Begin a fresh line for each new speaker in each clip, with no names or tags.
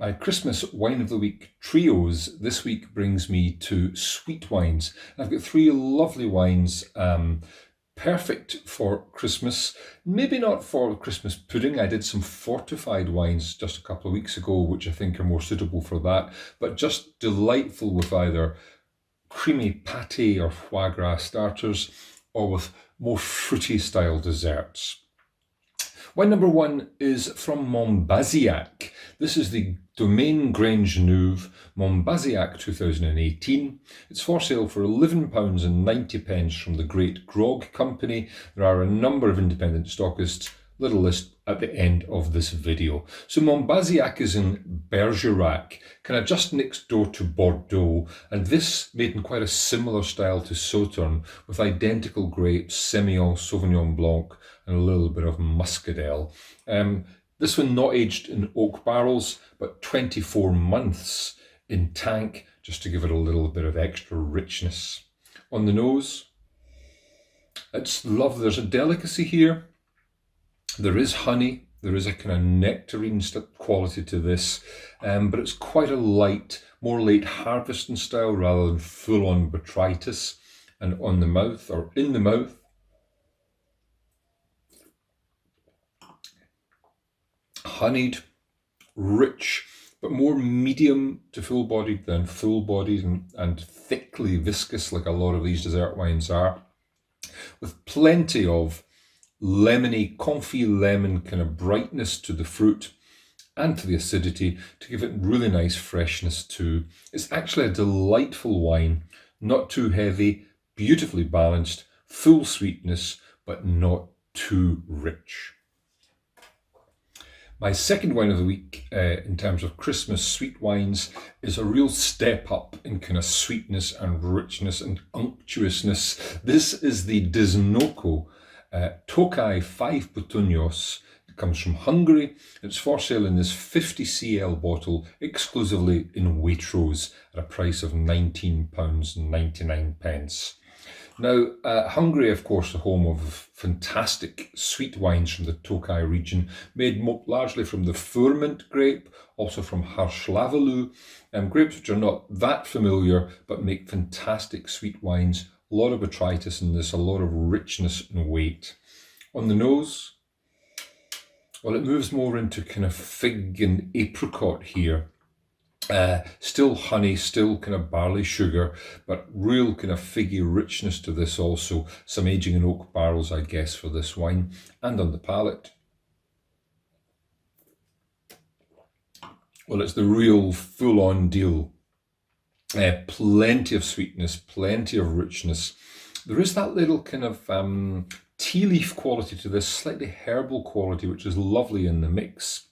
My Christmas Wine of the Week trios this week brings me to sweet wines. I've got three lovely wines, perfect for Christmas. Maybe not for Christmas pudding. I did some fortified wines just a couple of weeks ago, which I think are more suitable for that, but just delightful with either creamy pâté or foie gras starters or with more fruity style desserts. Wine number one is from Montbazillac. This is the Domaine Grange Neuve Montbazillac 2018. It's for sale for £11.90 from the Great Grog Company. There are a number of independent stockists. Little list at the end of this video. So Montbazillac is in Bergerac, kind of just next door to Bordeaux, and this made in quite a similar style to Sauternes, with identical grapes, Semillon, Sauvignon Blanc, and a little bit of Muscadel. This one not aged in oak barrels, but 24 months in tank, just to give it a little bit of extra richness. On the nose, it's lovely. There's a delicacy here. There is honey, there is a kind of nectarine quality to this, but it's quite a light, more late harvest in style rather than full-on botrytis. And on the mouth, or in the mouth, honeyed, rich, but more medium to full-bodied than full-bodied, and thickly viscous like a lot of these dessert wines are, with plenty of lemony, confit lemon kind of brightness to the fruit and to the acidity to give it really nice freshness too. It's actually a delightful wine, not too heavy, beautifully balanced, full sweetness, but not too rich. My second wine of the week in terms of Christmas sweet wines is a real step up in kind of sweetness and richness and unctuousness. This is the Disnoco Tokaj 5 Putuños. It comes from Hungary. It's for sale in this 50 cl bottle exclusively in Waitrose at a price of £19.99. Now, Hungary, of course, the home of fantastic sweet wines from the Tokaj region, made largely from the Furment grape, also from Harslavaloo, grapes which are not that familiar, but make fantastic sweet wines. A lot of botrytis in this, a lot of richness and weight. On the nose, well, it moves more into kind of fig and apricot here. Still honey, still kind of barley sugar, but real kind of figgy richness to this also. Some aging in oak barrels, I guess, for this wine. And on the palate, well, it's the real full-on deal. Plenty of sweetness, plenty of richness. There is that little kind of tea leaf quality to this, slightly herbal quality, which is lovely in the mix.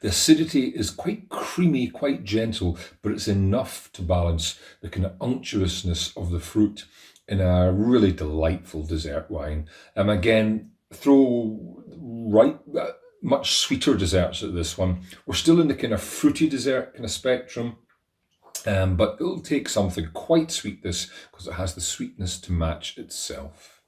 The acidity is quite creamy, quite gentle, but it's enough to balance the kind of unctuousness of the fruit in a really delightful dessert wine. Again, throw much sweeter desserts at this one. We're still in the kind of fruity dessert kind of spectrum. But it'll take something quite sweet, this, because it has the sweetness to match itself.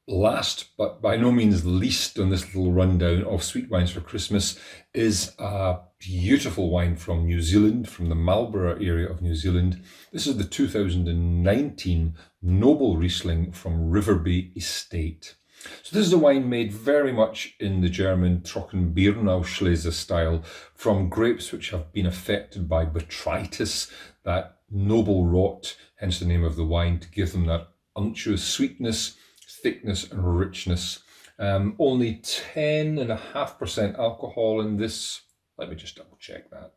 Last, but by no means least on this little rundown of sweet wines for Christmas, is a beautiful wine from New Zealand, from the Marlborough area of New Zealand. This is the 2019 Noble Riesling from Riverbay Estate. So this is a wine made very much in the German Trockenbeerenauslese style from grapes which have been affected by botrytis, that noble rot, hence the name of the wine, to give them that unctuous sweetness, thickness and richness. Only 10.5% alcohol in this. Let me just double check that.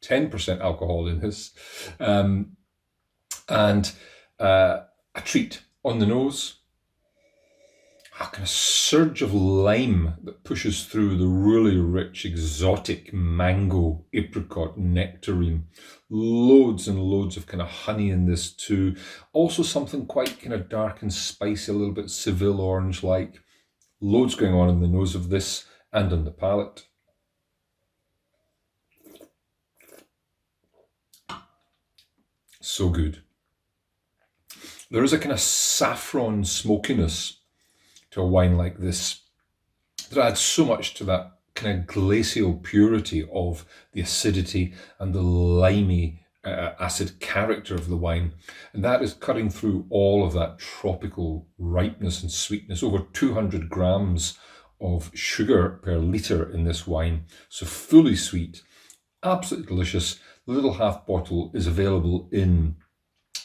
10% alcohol in this. And a treat on the nose. A kind of surge of lime that pushes through the really rich, exotic mango, apricot, nectarine. Loads and loads of kind of honey in this too. Also something quite kind of dark and spicy, a little bit Seville orange-like. Loads going on in the nose of this and on the palate. So good. There is a kind of saffron smokiness to a wine like this that adds so much to that kind of glacial purity of the acidity and the limey acid character of the wine. And that is cutting through all of that tropical ripeness and sweetness. Over 200 grams of sugar per litre in this wine. So fully sweet, absolutely delicious. The little half bottle is available in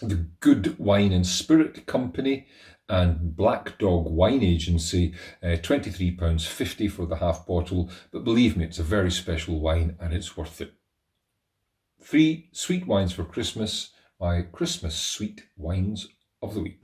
the Good Wine and Spirit Company and Black Dog Wine Agency, £23.50 for the half bottle. But believe me, it's a very special wine and it's worth it. 3 sweet wines for Christmas, my Christmas sweet wines of the week.